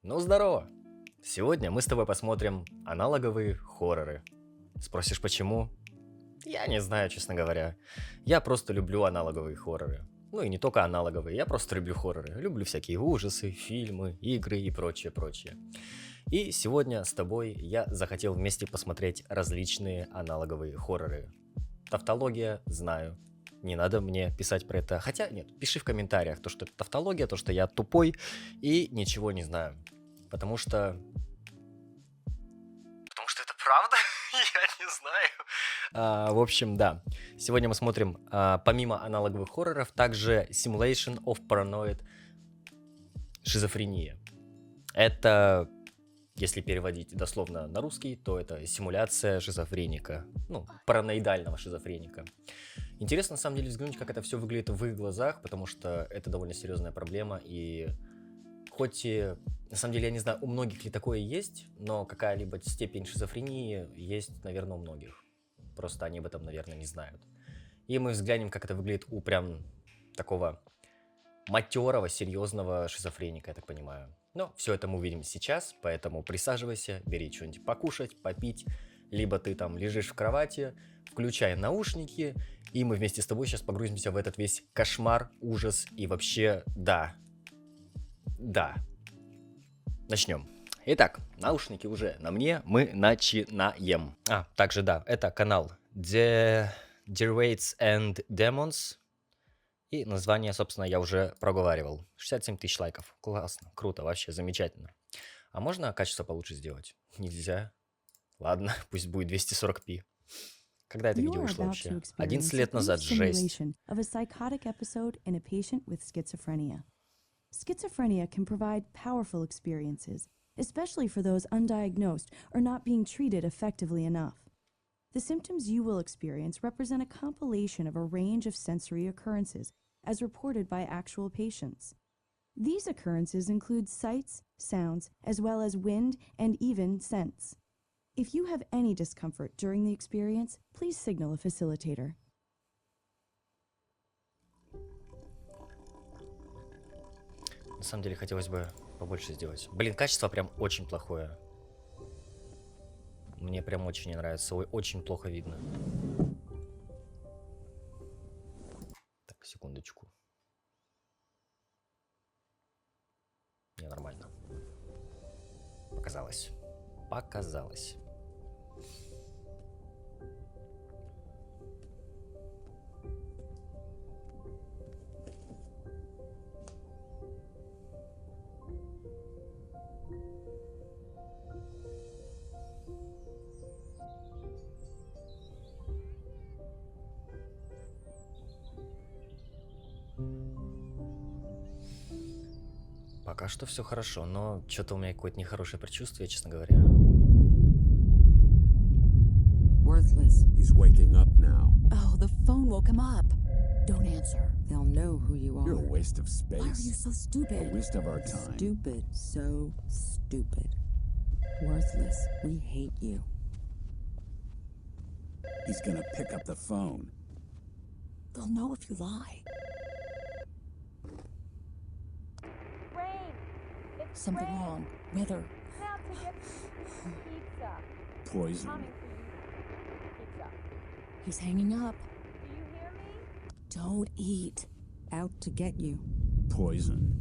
Ну, здорово! Сегодня мы с тобой посмотрим аналоговые хорроры. Спросишь, почему? Я не знаю, честно говоря. Я просто люблю аналоговые хорроры. Ну и не только аналоговые, я просто люблю хорроры. Люблю всякие ужасы, фильмы, игры и прочее, прочее. И сегодня с тобой я захотел вместе посмотреть различные аналоговые хорроры. Тавтология, знаю. Не надо мне писать про это. Хотя, нет, пиши в комментариях, то, что это тавтология, то, что я тупой и ничего не знаю. Потому что это правда? Я не знаю. В общем, да. Сегодня мы смотрим, помимо аналоговых хорроров, также Simulation of Paranoid Шизофрения. Это, если переводить дословно на русский, то это симуляция шизофреника. Ну, параноидального шизофреника. Интересно, на самом деле, взглянуть, как это все выглядит в их глазах, потому что это довольно серьезная проблема, и хоть и, на самом деле, я не знаю, у многих ли такое есть, но какая-либо степень шизофрении есть, наверное, у многих. Просто они об этом, наверное, не знают. И мы взглянем, как это выглядит у прям такого матерого, серьезного шизофреника, я так понимаю. Но все это мы увидим сейчас, поэтому присаживайся, бери что-нибудь покушать, попить, либо ты там лежишь в кровати, включай наушники, и мы вместе с тобой сейчас погрузимся в этот весь кошмар, ужас и вообще, да, начнем. Итак, наушники уже на мне, мы начинаем. Также да, это канал Derates and Demons. И название, собственно, я уже проговаривал. 67 тысяч лайков. Классно, круто, вообще замечательно. А можно качество получше сделать? Нельзя. Ладно, пусть будет 240p. Когда это You видео are вышло about вообще? to 11 experience a лет brief назад, жесть. simulation of a psychotic episode in a patient with schizophrenia. Schizophrenia can provide powerful experiences, especially for those undiagnosed or not being treated effectively enough. The symptoms you will experience represent a compilation of a range of sensory occurrences as reported by actual patients. These occurrences include sights, sounds, as well as wind and even scents. If you have any discomfort during the experience, please signal a facilitator. На самом деле хотелось бы побольше сделать. Блин, качество прям очень плохое. Мне прям очень не нравится. Ой, очень плохо видно. Так, секундочку. Не, нормально. Показалось. Показалось. Пока что все хорошо, но что-то у меня какое-то нехорошее предчувствие, честно говоря. Worthless. He's waking up now. Oh, the phone woke him up. Don't answer. They'll know who you are. You're a waste of Why are you space. so A stupid? waste of our time. Stupid. So stupid. Worthless. We hate you. He's gonna pick up the phone. They'll know if you lie. Rain! It's Something rain. wrong. Weather. Now to get pizza. Poison. Coming for you. Pizza. He's hanging up. Do you hear me? Don't eat. Out to get you. Poison.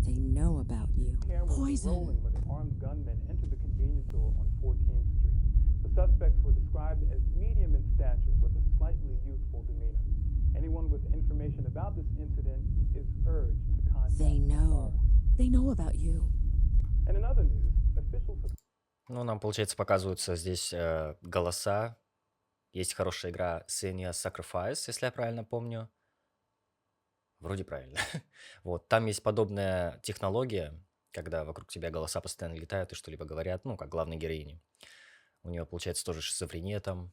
They know about you. Camera was Poison. rolling when the armed gunmen entered the convenience store on 14th Street. The suspects were described as medium in stature with a slightly youthful demeanor. Anyone with information about this incident is urged to contact They the know. authorities. They know about you. And in other news, officials have Ну, нам, получается, показываются здесь голоса. Есть хорошая игра Xenia Sacrifice, если я правильно помню. Вроде правильно. Вот, там есть подобная технология, когда вокруг тебя голоса постоянно летают и что-либо говорят, ну, как главной героине. У нее, получается, тоже шизофрения там.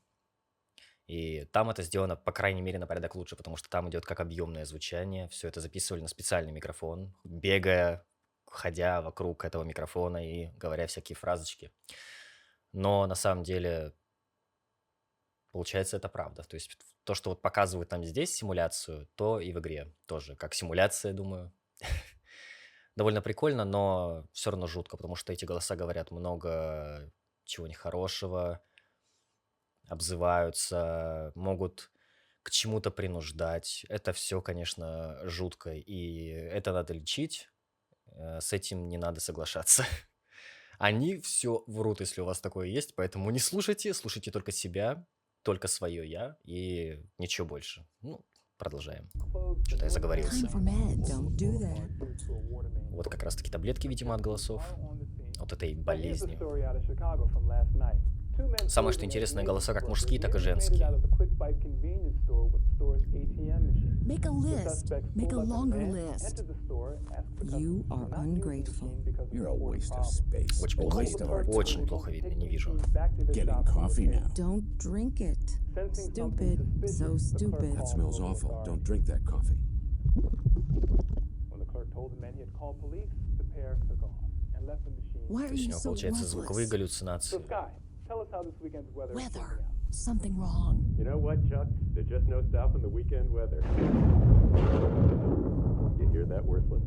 И там это сделано, по крайней мере, на порядок лучше, потому что там идет как объемное звучание. Все это записывали на специальный микрофон, бегая, ходя вокруг этого микрофона и говоря всякие фразочки. Но на самом деле, получается, это правда. То есть то, что вот показывают там здесь симуляцию, то и в игре тоже. Как симуляция, думаю. довольно прикольно, но все равно жутко, потому что эти голоса говорят много чего нехорошего, обзываются, могут к чему-то принуждать. Это все, конечно, жутко, и это надо лечить, с этим не надо соглашаться. Они все врут, если у вас такое есть, поэтому не слушайте, слушайте только себя, только свое я и ничего больше. Ну, продолжаем. Что-то я заговорился. Time for meds. Don't do that. Вот как раз-таки таблетки, видимо, от голосов, от этой болезни. Самое, что интересное, голоса как мужские, так и женские. Make a list. Make a longer list. You are ungrateful. You're a waste of space. Очень A плохо, waste of our очень time. плохо видно, не вижу. Getting coffee now. Don't drink it. Stupid. So stupid. That smells awful. Don't drink that coffee. When the clerk told the men he had called police, the pair took off and left the machine. Why То are есть у you него, so получается, звуковые worthless? галлюцинации. So, Sky, tell us how this weekend's weather is Weather. working out. Something wrong. You know what, Chuck? There's just no stopping the weekend weather. You hear that, worthless?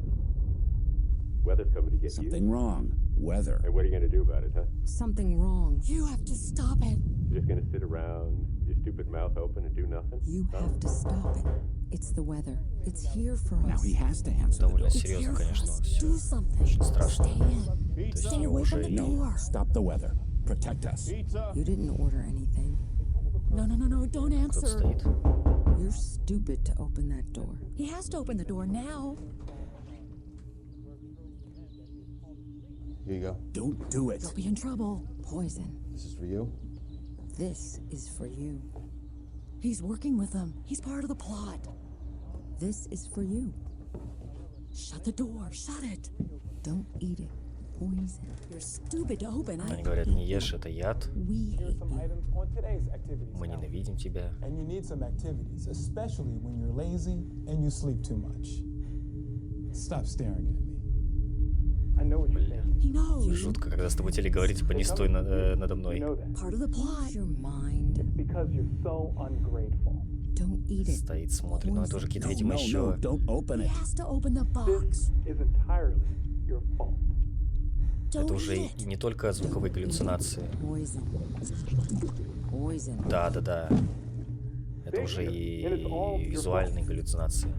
Weather's coming to get Something you. wrong. Weather. And what are you going to do about it, huh? Something wrong. You have to stop it. You're just going to sit around, your stupid mouth open and do nothing? You have to stop it. It's the weather. It's here for Now us. he has to answer the Довольно door. It's серьезно, here for конечно, us. все. Do something. Очень страшно. Stand. То есть у Stay него away from уже the и door. Stop the weather. Protect us. You didn't order anything. No, don't кто-то answer. стоит. You're stupid to open that door. He has to open the door now. Here you go. Don't do it. You'll be in trouble. Poison. This is for you. This is for you. He's working with them. He's part of the plot. This is for you. Shut the door. Shut it. Don't eat it. Poison. You're stupid to open Они it. говорят, не ешь, это яд. We Here's hate some you. items on today's activities Мы calendar. ненавидим тебя. And you need some activities, especially when you're lazy and you sleep too much. Stop staring at me. I know what you're thinking. He knows. Жутко, когда с тобой теле говорит, типа, не стой надо You мной. know that. Part of the plot. Your mind. It's because you're so ungrateful. Don't eat it. Стоит, смотрит. Ну, это уже какие-то, No, видимо, no, еще... no. Don't open He it. has to open the This box. is entirely your fault. Don't Это уже eat и it. не только звуковые галлюцинации. Poison. Poison. Да. Это уже и визуальные галлюцинации.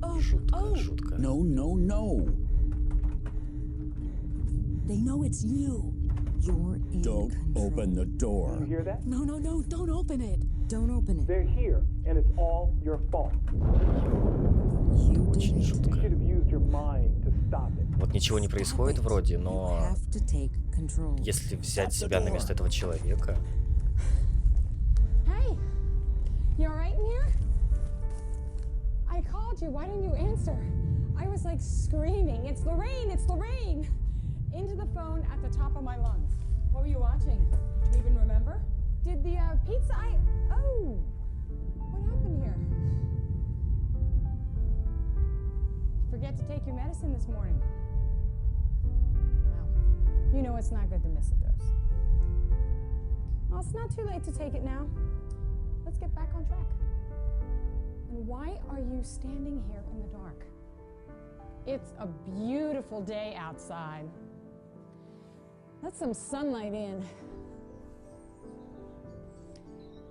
Oh, Жутко, oh. жутко. No, no, no. They know it's you. You're in Don't control. open the door. You hear that? No, don't open it. Don't open it. They're here, and it's all your fault. You did Очень it. You жутко. should have used your mind to stop it. Вот ничего не происходит вроде, You но have to take control. если взять себя на место этого человека, Hey, you all right in here? I called you. Why didn't you answer? I was like screaming, "It's Lorraine! It's Lorraine!" Into the phone at the top of my lungs. What were you watching? Do you even remember? Did the pizza Oh! What happened here? Forget to take your medicine this morning. Well, you know it's not good to miss a dose. Well, it's not too late to take it now. Let's get back on track. And why are you standing here in the dark? It's a beautiful day outside. Let some sunlight in.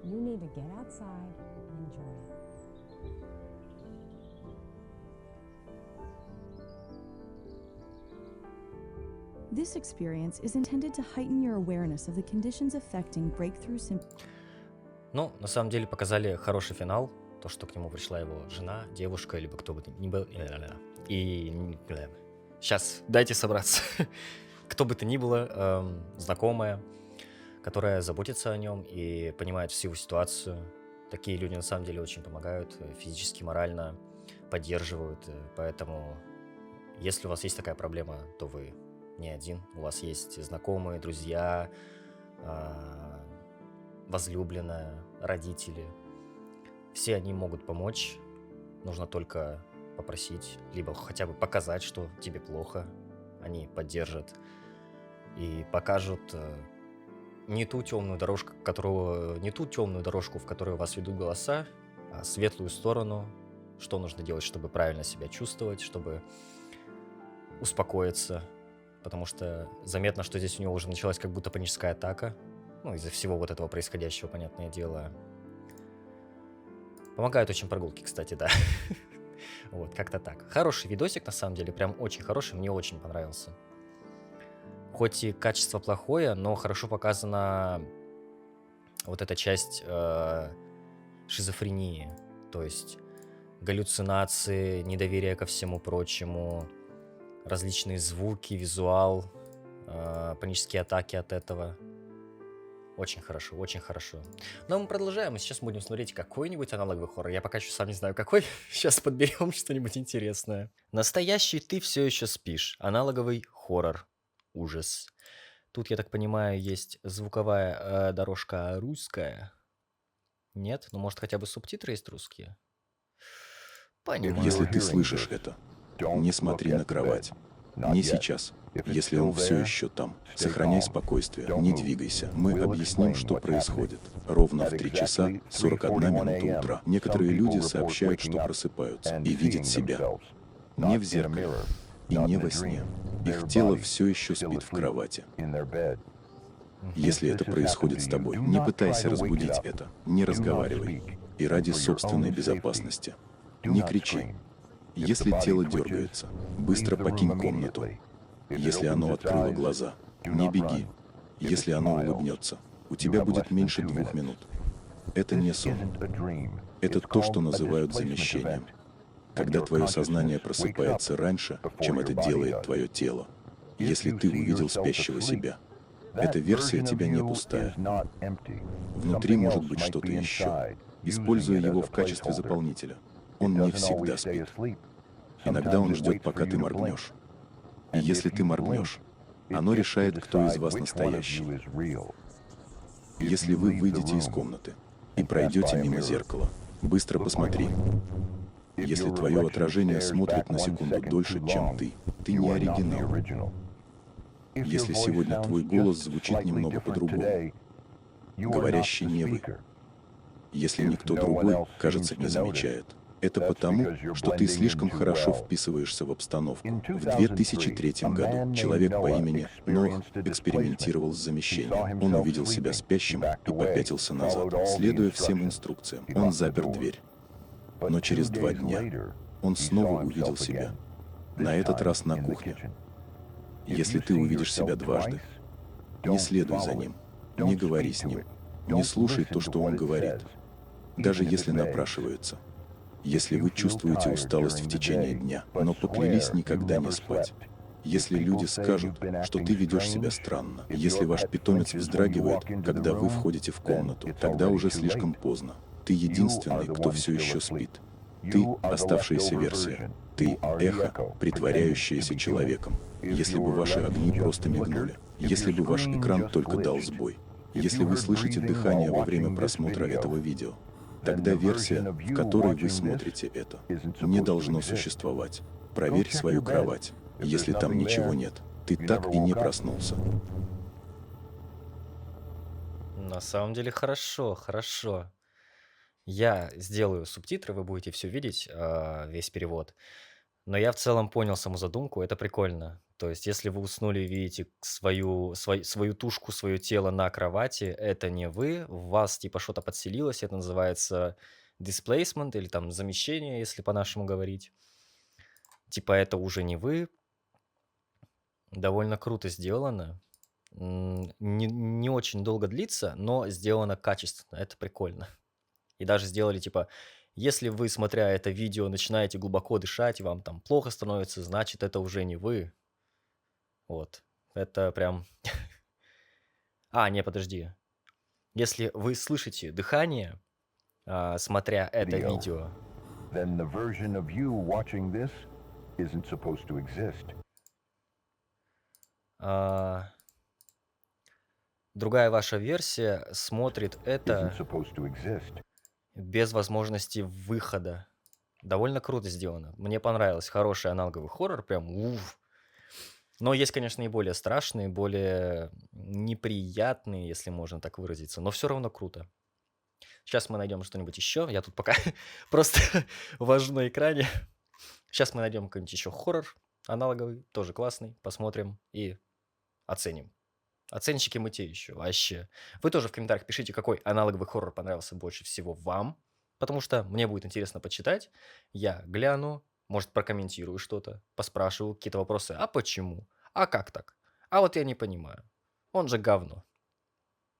You need to get outside and enjoy it. This experience is intended to heighten your awareness of the conditions affecting breakthrough symptoms. ну, на самом деле показали хороший финал. То, что к нему пришла его жена, девушка, либо кто бы то ни был. И... Сейчас, дайте собраться. Кто бы то ни было, знакомая, которая заботится о нем и понимает всю его ситуацию. Такие люди на самом деле очень помогают физически, морально, поддерживают. Поэтому, если у вас есть такая проблема, то вы не один. У вас есть знакомые, друзья, возлюбленная, родители. Все они могут помочь. Нужно только попросить, либо хотя бы показать, что тебе плохо. Они поддержат и покажут не ту темную дорожку, в которую вас ведут голоса, а светлую сторону, что нужно делать, чтобы правильно себя чувствовать, чтобы успокоиться, потому что заметно, что здесь у него уже началась как будто паническая атака. Ну, из-за всего вот этого происходящего, понятное дело. Помогают очень прогулки, кстати, да. Вот, как-то так. Хороший видосик, на самом деле, прям очень хороший, мне очень понравился. Хоть и качество плохое, но хорошо показана вот эта часть шизофрении. То есть галлюцинации, недоверие ко всему прочему, различные звуки, визуал, панические атаки от этого. Очень хорошо, очень хорошо. Но мы продолжаем, и сейчас будем смотреть какой-нибудь аналоговый хоррор. Я пока еще сам не знаю какой. Сейчас подберем что-нибудь интересное. Настоящий «Ты все еще спишь». Аналоговый хоррор. Ужас. Тут, я так понимаю, есть звуковая дорожка русская. Нет? Ну, может, хотя бы субтитры есть русские? Понимаю. Если ты слышишь это, не смотри на кровать. Не сейчас. Если он все еще там, сохраняй спокойствие, не двигайся. Мы объясним, что происходит. Ровно в 3 часа 41 минута утра. Некоторые люди сообщают, что просыпаются и видят себя. Не в зеркале и не во сне. Их тело все еще спит в кровати. Если это происходит с тобой, не пытайся разбудить это. Не разговаривай. И ради собственной безопасности. Не кричи. Если тело дергается, быстро покинь комнату. Если оно открыло глаза, не беги. Если оно улыбнется, у тебя будет меньше 2 минут. Это не сон. Это то, что называют замещением. Когда твое сознание просыпается раньше, чем это делает твое тело. Если ты увидел спящего себя, эта версия тебя не пустая. Внутри может быть что-то еще. Используя его в качестве заполнителя. Он не всегда спит. Иногда он ждет, пока ты моргнешь. И если ты моргнешь, оно решает, кто из вас настоящий. Если вы выйдете из комнаты и пройдете мимо зеркала, быстро посмотри. Если твое отражение смотрит на секунду дольше, чем ты не оригинал. Если сегодня твой голос звучит немного по-другому, говорящий не вы. Если никто другой, кажется, не замечает. Это потому, что ты слишком хорошо вписываешься в обстановку. В 2003 году человек по имени Нох экспериментировал с замещением. Он увидел себя спящим и попятился назад. Следуя всем инструкциям, он запер дверь. Но через 2 дня он снова увидел себя. На этот раз на кухне. Если ты увидишь себя дважды, не следуй за ним, не говори с ним, не слушай то, что он говорит, даже если напрашивается. Если вы чувствуете усталость в течение дня, но поклялись никогда не спать. Если люди скажут, что ты ведешь себя странно. Если ваш питомец вздрагивает, когда вы входите в комнату, тогда уже слишком поздно. Ты единственный, кто все еще спит. Ты — оставшаяся версия. Ты — эхо, притворяющееся человеком. Если бы ваши огни просто мигнули. Если бы ваш экран только дал сбой. Если вы слышите дыхание во время просмотра этого видео, тогда версия, в которой вы смотрите это, не должно существовать. Проверь свою кровать. Если там ничего нет, ты так и не проснулся. На самом деле хорошо, хорошо. Я сделаю субтитры, вы будете все видеть, весь перевод. Но я в целом понял саму задумку, это прикольно. То есть, если вы уснули и видите свою тушку, свое тело на кровати, это не вы, в вас типа что-то подселилось, это называется displacement или там замещение, если по-нашему говорить. Типа это уже не вы. Довольно круто сделано. Не очень долго длится, но сделано качественно, это прикольно. И даже сделали типа, если вы, смотря это видео, начинаете глубоко дышать, и вам там плохо становится, значит, это уже не вы. Вот. Это прям... не, подожди. Если вы слышите дыхание, смотря это видео, then the version of you watching this isn't supposed to exist. другая ваша версия смотрит это Isn't supposed to exist. без возможности выхода. Довольно круто сделано. Мне понравилось. Хороший аналоговый хоррор. Прям уф. Но есть, конечно, и более страшные, более неприятные, если можно так выразиться. Но все равно круто. Сейчас мы найдем что-нибудь еще. Я тут пока просто вожу на экране. Сейчас мы найдем какой-нибудь еще хоррор. аналоговый, тоже классный. Посмотрим и оценим. Оценщики мы те еще, вообще. Вы тоже в комментариях пишите, какой аналоговый хоррор понравился больше всего вам, потому что мне будет интересно почитать. Я гляну, может, прокомментирую что-то, поспрашиваю какие-то вопросы. А почему? А как так? А вот я не понимаю. Он же говно.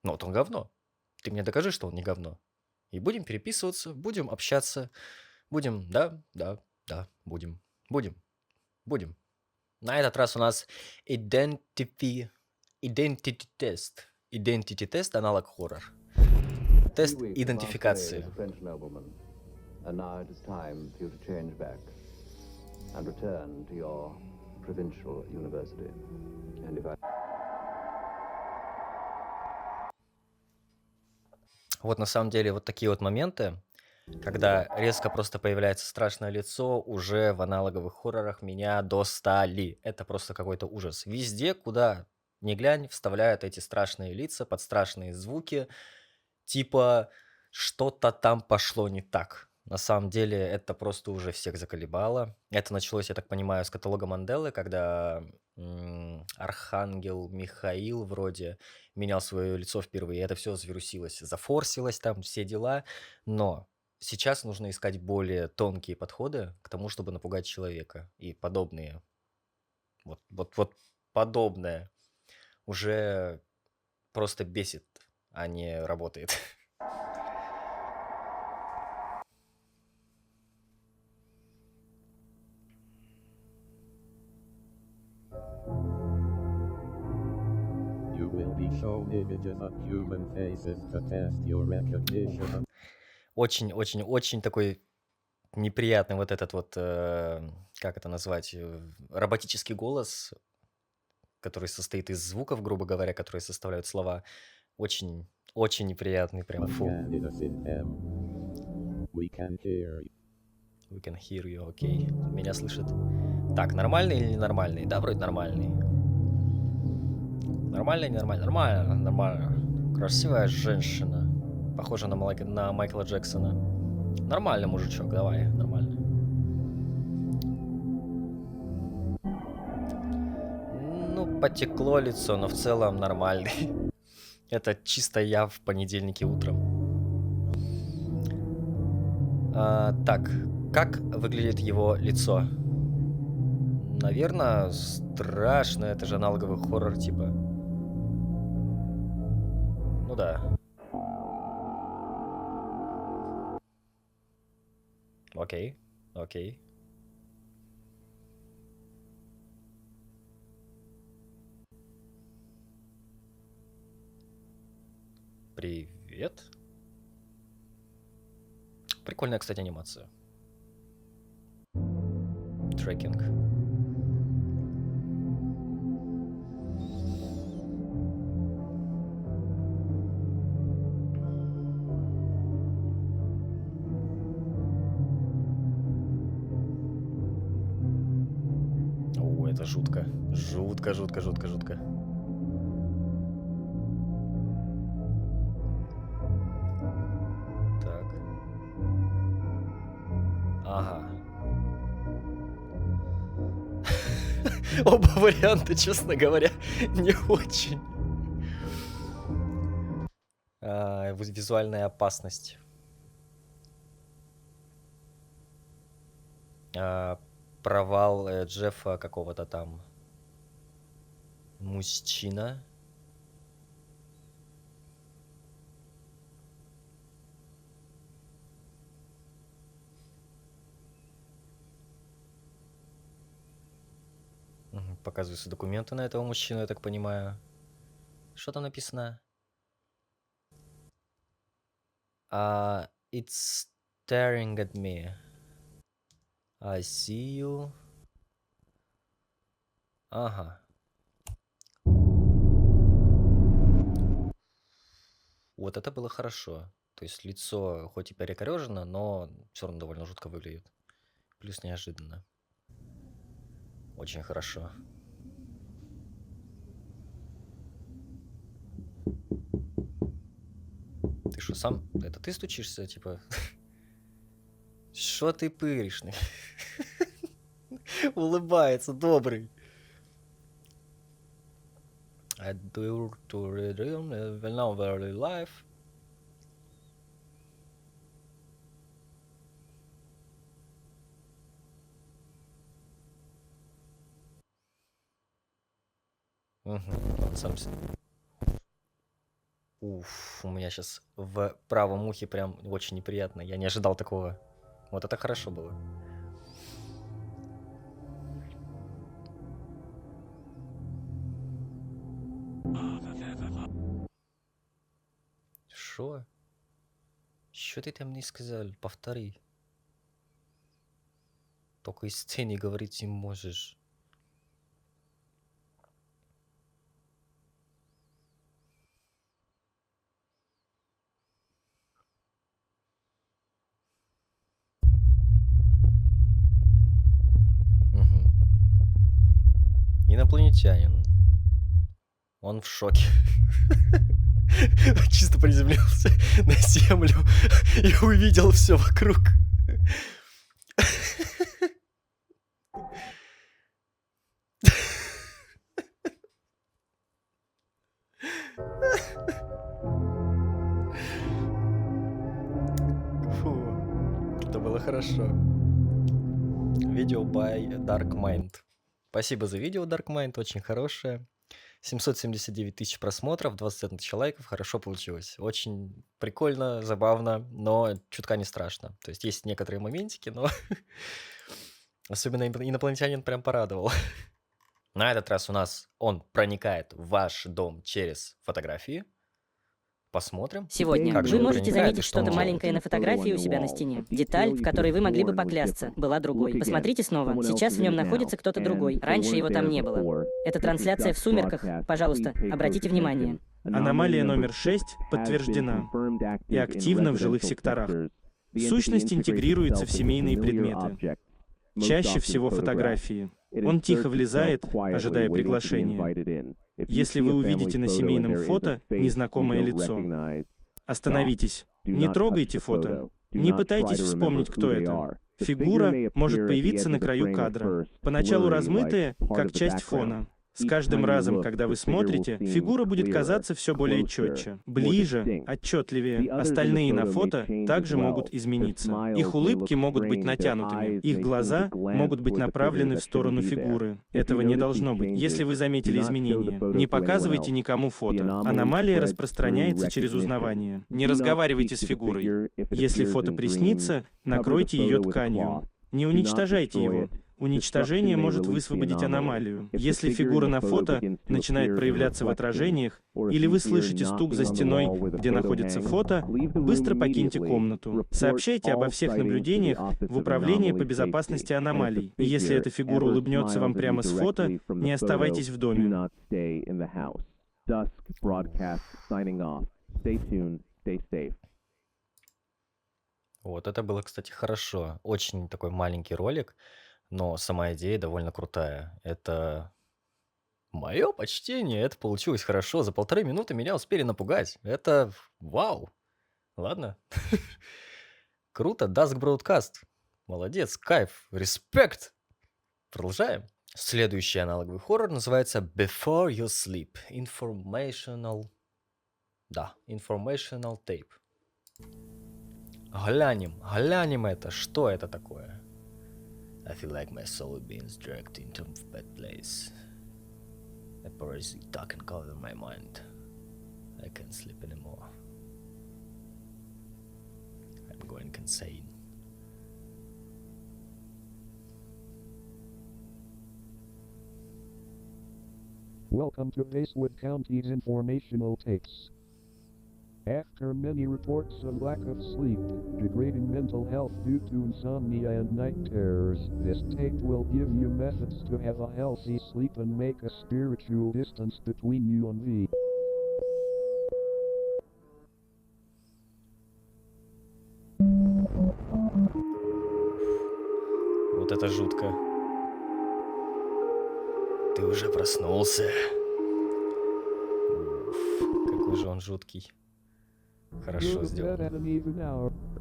Ну вот он говно. Ты мне докажи, что он не говно. И будем переписываться, будем общаться. Будем, да, будем. На этот раз у нас Identity Test. Identity Test, аналог хоррор. Тест идентификации. And now it is time for you to change back and return to your provincial university. And if I... Вот на самом деле вот такие вот моменты, когда резко просто появляется страшное лицо, уже в аналоговых хоррорах меня достали. Это просто какой-то ужас. Везде, куда ни глянь, вставляют эти страшные лица под страшные звуки. Типа что-то там пошло не так. На самом деле это просто уже всех заколебало. Это началось, я так понимаю, с каталога Манделы, когда Архангел Михаил вроде менял свое лицо впервые. Это все завирусилось, зафорсилось там, все дела. Но сейчас нужно искать более тонкие подходы к тому, чтобы напугать человека. И подобные, вот подобное уже просто бесит, а не работает. You will be shown images of human faces to test your recognition. Очень такой неприятный вот этот вот, как это назвать, роботический голос, который состоит из звуков, грубо говоря, которые составляют слова. Очень неприятный, прям фу. We can hear you. We can hear you, окей. Меня слышит. Так, нормальный или ненормальный? Да, вроде нормальный. Нормальный, ненормальный? Нормально. Красивая женщина. Похожа на Майкла Джексона. Нормальный мужичок, давай, нормально. Ну, потекло лицо, но в целом нормальный. Это чисто я в понедельнике утром. Так, как выглядит его лицо? Наверное, страшно. Это же аналоговый хоррор, типа. Ну да. Окей. Привет. Прикольная, кстати, анимация. Трекинг. О, это жутко. Жутко. Так. Ага. Оба варианта, честно говоря, не очень. Визуальная опасность. Провал Джеффа какого-то там мужчина. Показываются документы на этого мужчину, я так понимаю. Что там написано? It's staring at me. I see you. Ага. Вот это было хорошо. То есть лицо хоть и перекорежено, но все равно довольно жутко выглядит. Плюс неожиданно. Очень хорошо. Ты что, сам? Это ты стучишься, типа? Что ты пыришь? Улыбается, добрый. I do to read now very life. Он сам... Уф, у меня сейчас в правом ухе прям очень неприятно. Я не ожидал такого. Вот это хорошо было. Шо? Что ты там не сказал? Повтори. Только из сцены говорить не можешь. Инопланетянин. Он в шоке. Чисто приземлился на землю и увидел все вокруг. Фу, это было хорошо. Видео by Dark Mind. Спасибо за видео, Dark Mind, очень хорошее. 779 тысяч просмотров, 21 тысяч лайков, хорошо получилось. Очень прикольно, забавно, но чутка не страшно. То есть есть некоторые моментики, но особенно инопланетянин прям порадовал. На этот раз у нас он проникает в ваш дом через фотографии. Посмотрим. Сегодня как же вы он можете проникает и заметить что он что-то делает. маленькое на фотографии у себя на стене. Деталь, в которой вы могли бы поклясться, была другой. Посмотрите снова. Сейчас в нем находится кто-то другой. Раньше его там не было. Это трансляция в сумерках. Пожалуйста, обратите внимание. Аномалия номер 6 подтверждена и активна в жилых секторах. Сущность интегрируется в семейные предметы. Чаще всего фотографии. Он тихо влезает, ожидая приглашения. Если вы увидите на семейном фото незнакомое лицо, остановитесь. Не трогайте фото. Не пытайтесь вспомнить, кто это. Фигура может появиться на краю кадра. Поначалу размытая, как часть фона. С каждым разом, когда вы смотрите, фигура будет казаться все более четче, ближе, отчетливее. Остальные на фото также могут измениться. Их улыбки могут быть натянутыми, их глаза могут быть направлены в сторону фигуры. Этого не должно быть. Если вы заметили изменения, не показывайте никому фото. Аномалия распространяется через узнавание. Не разговаривайте с фигурой. Если фото приснится, накройте ее тканью. Не уничтожайте его. Уничтожение может высвободить аномалию. Если фигура на фото начинает проявляться в отражениях, или вы слышите стук за стеной, где находится фото, быстро покиньте комнату. Сообщайте обо всех наблюдениях в Управление по безопасности аномалий. И если эта фигура улыбнется вам прямо с фото, не оставайтесь в доме. Вот это было, кстати, хорошо. Очень такой маленький ролик. Но сама идея довольно крутая. Это мое почтение. Это получилось хорошо. За 1,5 минуты меня успели напугать. Это вау. Ладно. Круто. Dusk Broadcast. Молодец. Кайф. Респект. Продолжаем. Следующий аналоговый хоррор называется Before You Sleep. Informational tape. Глянем это. Что это такое? I feel like my soul being dragged into a bad place. A parasite dark and cover my mind. I can't sleep anymore. I'm going insane. Welcome to Basewood County's informational tapes. After many reports of lack of sleep, degrading mental health due to insomnia and night terrors, this tape will give you methods to have a healthy sleep and make a spiritual distance between you and me. Вот это жутко. Ты уже проснулся. Уф, какой же он жуткий. Хорошо сделано.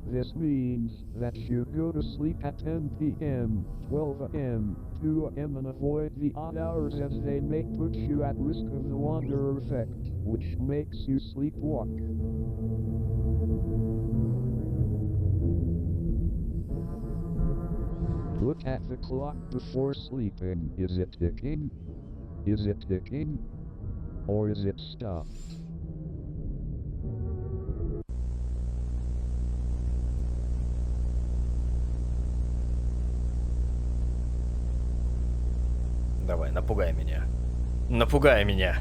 This means that you go to sleep at 10 p.m., 12 a.m., 2 a.m. and avoid the odd hours as they may put you at risk of the wanderer effect, which makes you sleepwalk. Look at the clock before sleeping. Is it ticking? Is it ticking? Or is it stopped? Давай, напугай меня. Напугай меня.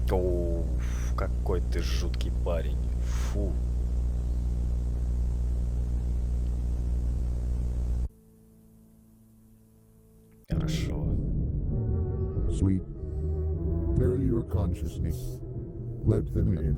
Оф, какой ты жуткий парень. Фу. Хорошо. Sleep. Bury your consciousness. Let them in.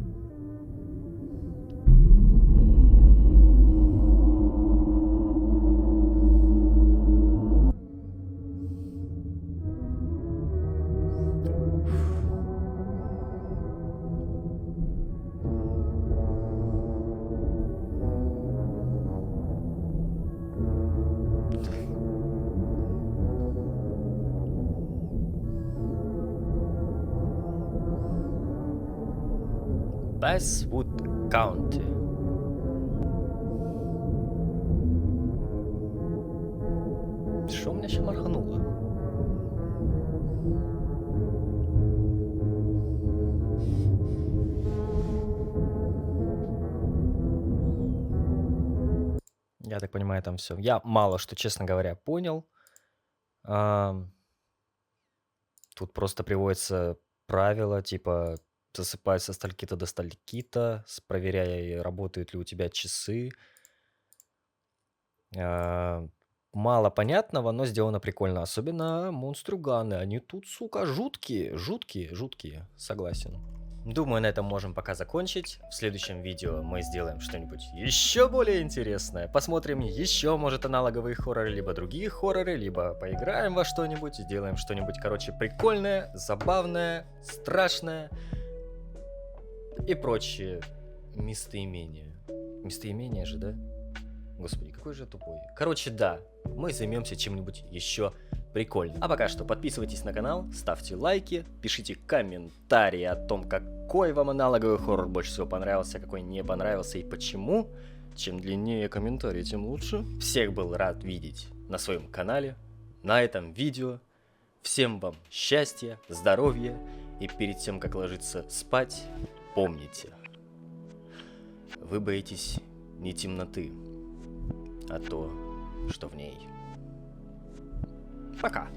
Basswood County. Что у меня еще моргнуло? Я так понимаю, там все. Я мало что, честно говоря, понял. Тут просто приводятся правила, типа засыпаются стальки-то до стальки-то, проверяя, работают ли у тебя часы. Мало понятного, но сделано прикольно. Особенно монстрюганы. Они тут, сука, жуткие. Жуткие, жуткие. Согласен. Думаю, на этом можем пока закончить. В следующем видео мы сделаем что-нибудь еще более интересное. Посмотрим еще, может, аналоговые хорроры, либо другие хорроры, либо поиграем во что-нибудь, сделаем что-нибудь, короче, прикольное, забавное, страшное и прочие местоимения. Местоимения же, да? Господи, какой же я тупой. Короче, да, мы займемся чем-нибудь еще прикольным. А пока что подписывайтесь на канал, ставьте лайки, пишите комментарии о том, какой вам аналоговый хоррор больше всего понравился, какой не понравился и почему. Чем длиннее комментарий, тем лучше. Всех был рад видеть на своем канале, на этом видео. Всем вам счастья, здоровья и перед тем, как ложиться спать, помните, вы боитесь не темноты, а то, что в ней. Пока.